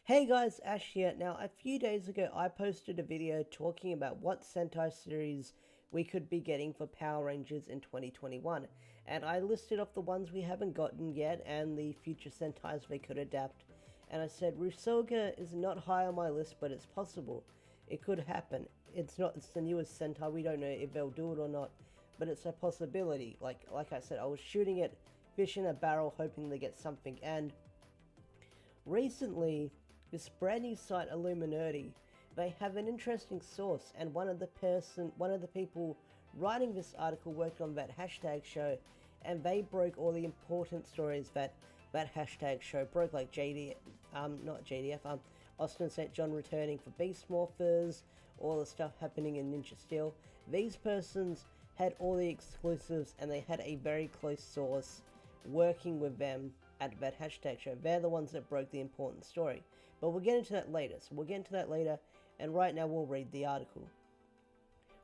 Hey guys, Ash here. Now, a few days ago, I posted a video talking about what Sentai series we could be getting for Power Rangers in 2021, and I listed off the ones we haven't gotten yet and the future Sentais they could adapt. And I said Rusoga is not high on my list, but it's possible. It could happen. It's the newest Sentai. We don't know if they'll do it or not, but it's a possibility. Like I said, I was shooting it, fish in a barrel, hoping to get something, and recently, this brand new site Illuminati, they have an interesting source, and one of the people writing this article worked on that hashtag show, and they broke all the important stories that hashtag show broke, like not JDF, Austin St. John returning for Beast Morphers, all the stuff happening in Ninja Steel. These persons had all the exclusives, and they had a very close source working with them at that hashtag show. They're the ones that broke the important story. But we'll get into that later. And right now we'll read the article.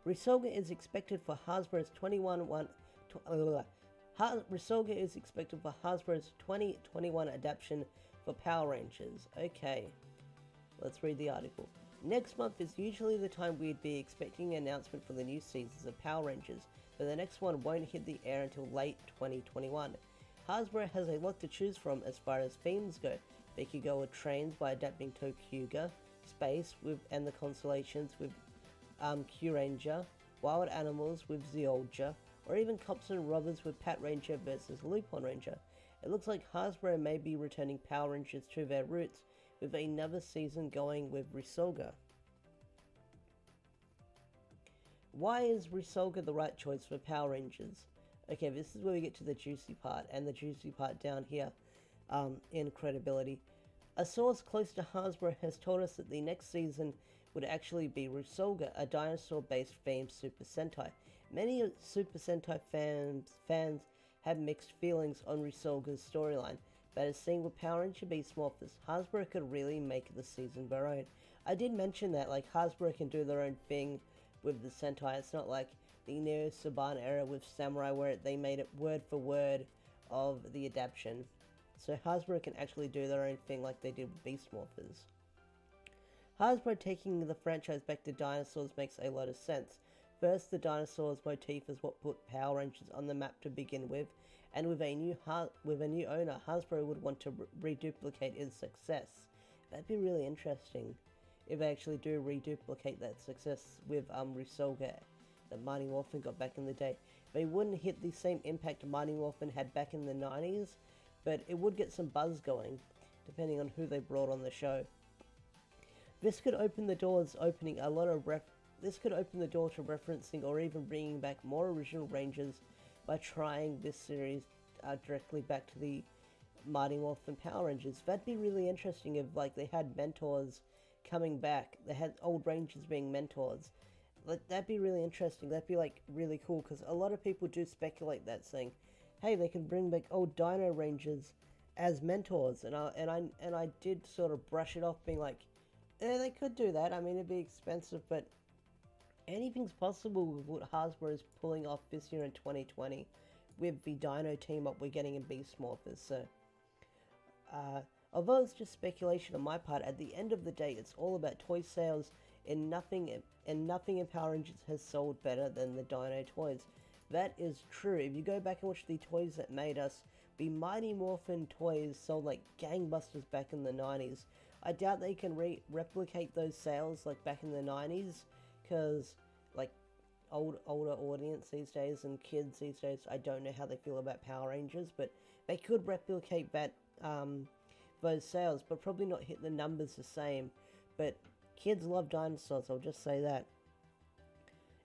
Rusoga is expected for Hasbro's 2021 adaptation for Power Rangers. Okay, let's read the article. Next month is usually the time we'd be expecting an announcement for the new seasons of Power Rangers, but the next one won't hit the air until late 2021. Hasbro has a lot to choose from as far as themes go. They could go with trains by adapting Tokuga, space and the constellations with Kyuranger, wild animals with Zyolja, or even cops and robbers with Pat Ranger versus Lupin Ranger. It looks like Hasbro may be returning Power Rangers to their roots with another season going with Rusoga. Why is Rusoga the right choice for Power Rangers? Okay, this is where we get to the juicy part, and the juicy part down here in credibility. A source close to Hasbro has told us that the next season would actually be Rusoga, a dinosaur-based themed Super Sentai. Many Super Sentai fans have mixed feelings on Rusoga's storyline, but as seen with Power Ranger Beast Morphers, Hasbro could really make the season their own. I did mention that, like, Hasbro can do their own thing with the Sentai. It's not like the Neo Saban era with Samurai where they made it word for word of the adaptation. So Hasbro can actually do their own thing like they did with Beast Morphers. Hasbro taking the franchise back to dinosaurs makes a lot of sense. First, the dinosaurs motif is what put Power Rangers on the map to begin with, and with a new owner, Hasbro would want to reduplicate its success. That'd be really interesting if they actually do reduplicate that success with Rusoga that Mighty Morphin got back in the day. They wouldn't hit the same impact Mighty Morphin had back in the 90s, but it would get some buzz going, depending on who they brought on the show. This could open the door to referencing or even bringing back more original Rangers by trying this series directly back to the Mighty Morphin Power Rangers. That'd be really interesting if, like, they had mentors coming back. They had old Rangers being mentors. Like, that'd be really interesting. That'd be, like, really cool, because a lot of people do speculate that, saying, hey, they can bring back old Dino Rangers as mentors, and I did sort of brush it off, being like, they could do that. I mean, it'd be expensive, but anything's possible with what Hasbro is pulling off this year in 2020 with the Dino team up we're getting in Beast Morphers. So, although it's just speculation on my part, at the end of the day, it's all about toy sales, and nothing in Power Rangers has sold better than the Dino toys. That is true. If you go back and watch the toys that made us, the Mighty Morphin toys sold like gangbusters back in the 90s. I doubt they can replicate those sales like back in the 90s, because like older audience these days and kids these days, I don't know how they feel about Power Rangers, but they could replicate that those sales, but probably not hit the numbers the same. But kids love dinosaurs, I'll just say that.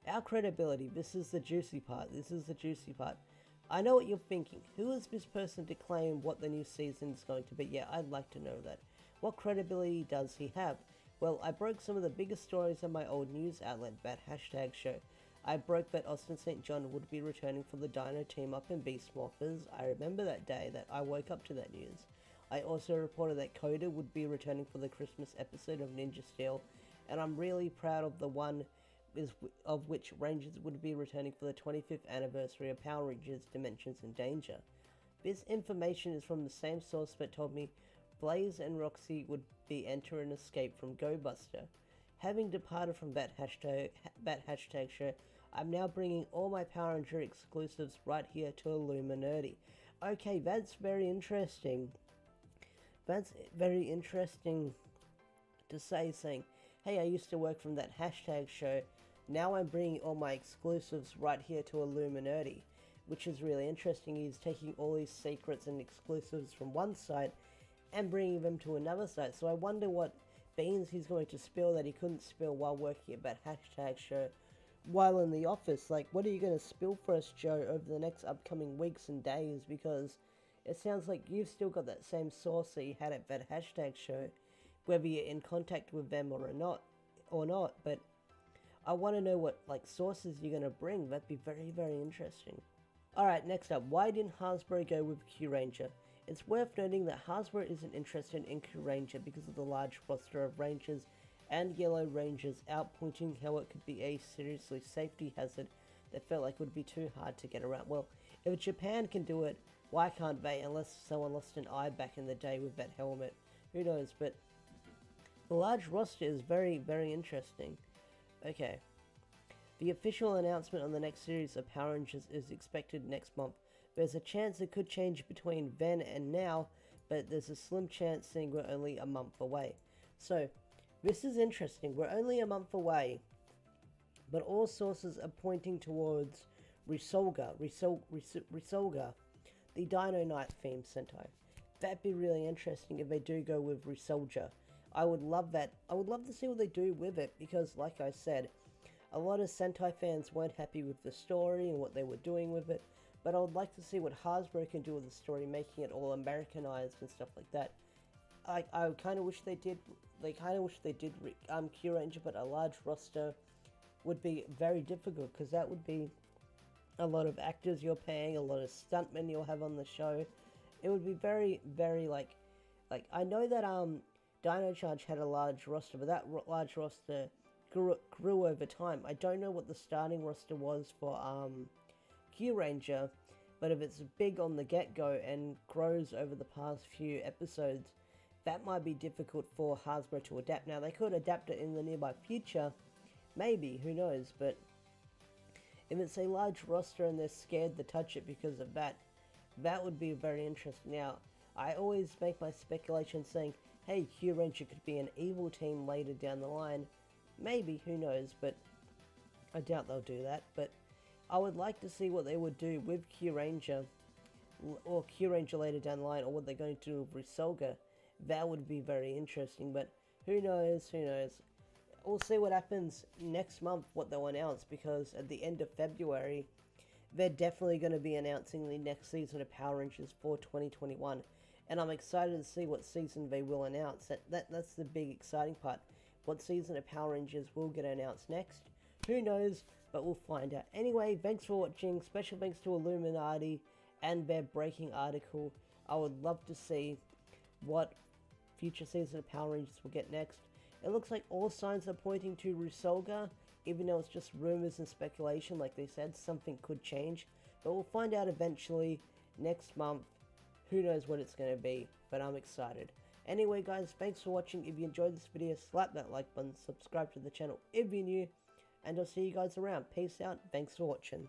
Our credibility, this is the juicy part. I know what you're thinking. Who is this person to claim what the new season is going to be? Yeah, I'd like to know that. What credibility does he have? Well, I broke some of the biggest stories on my old news outlet, that hashtag show. I broke that Austin St. John would be returning for the Dino team up in Beast Morphers. I remember that day that I woke up to that news. I also reported that Coda would be returning for the Christmas episode of Ninja Steel, and I'm really proud of the one of which Rangers would be returning for the 25th anniversary of Power Rangers Dimensions in Danger. This information is from the same source that told me Blaze and Roxy would be enter and escape from Go Buster. Having departed from Bat Hashtag Show, I'm now bringing all my Power Ranger exclusives right here to Illuminerdi. Okay, that's very interesting. That's very interesting to say, saying, hey, I used to work from that hashtag show. Now I'm bringing all my exclusives right here to Illuminerdi, which is really interesting. He's taking all these secrets and exclusives from one site and bringing them to another site. So I wonder what beans he's going to spill that he couldn't spill while working at that hashtag show while in the office. Like, what are you going to spill for us, Joe, over the next upcoming weeks and days? Because it sounds like you've still got that same source that you had at that hashtag show, whether you're in contact with them or not. But I want to know what sources you're going to bring. That'd be very, very interesting. Alright, next up, why didn't Hasbro go with Kyuranger? It's worth noting that Hasbro isn't interested in Kyuranger because of the large roster of Rangers and Yellow Rangers, outpointing how it could be a seriously safety hazard that felt like would be too hard to get around. Well, if Japan can do it, why can't they, unless someone lost an eye back in the day with that helmet? Who knows, but the large roster is very, very interesting. Okay. The official announcement on the next series of Power Rangers is expected next month. There's a chance it could change between then and now, but there's a slim chance saying we're only a month away. So, this is interesting. We're only a month away, but all sources are pointing towards Resolga, the Dino Knight themed Sentai. That'd be really interesting if they do go with Resolga. I would love that. I would love to see what they do with it, because like I said, a lot of Sentai fans weren't happy with the story and what they were doing with it, but I would like to see what Hasbro can do with the story, making it all Americanized and stuff like that. I kind of wish they did. They kind of wish they did Kyuranger, but a large roster would be very difficult, because that would be a lot of actors you're paying, a lot of stuntmen you'll have on the show. It would be very, very I know that Dino Charge had a large roster, but that large roster grew over time. I don't know what the starting roster was for Kyuranger, but if it's big on the get-go and grows over the past few episodes, that might be difficult for Hasbro to adapt. Now, they could adapt it in the nearby future, maybe, who knows, but if it's a large roster and they're scared to touch it because of that, that would be very interesting. Now, I always make my speculation saying, hey, Kyuranger could be an evil team later down the line. Maybe, who knows, but I doubt they'll do that. But I would like to see what they would do with Kyuranger, or Kyuranger later down the line, or what they're going to do with Resolga. That would be very interesting, but who knows, who knows. We'll see what happens next month, what they'll announce, because at the end of February, they're definitely going to be announcing the next season of Power Rangers for 2021. And I'm excited to see what season they will announce. That's the big exciting part. What season of Power Rangers will get announced next? Who knows, but we'll find out. Anyway, thanks for watching. Special thanks to Illuminerdi and their breaking article. I would love to see what future season of Power Rangers will get next. It looks like all signs are pointing to Resolga, even though it's just rumors and speculation. Like they said, something could change. But we'll find out eventually next month. Who knows what it's going to be, but I'm excited. Anyway guys, thanks for watching. If you enjoyed this video, slap that like button, subscribe to the channel if you're new, and I'll see you guys around. Peace out, thanks for watching.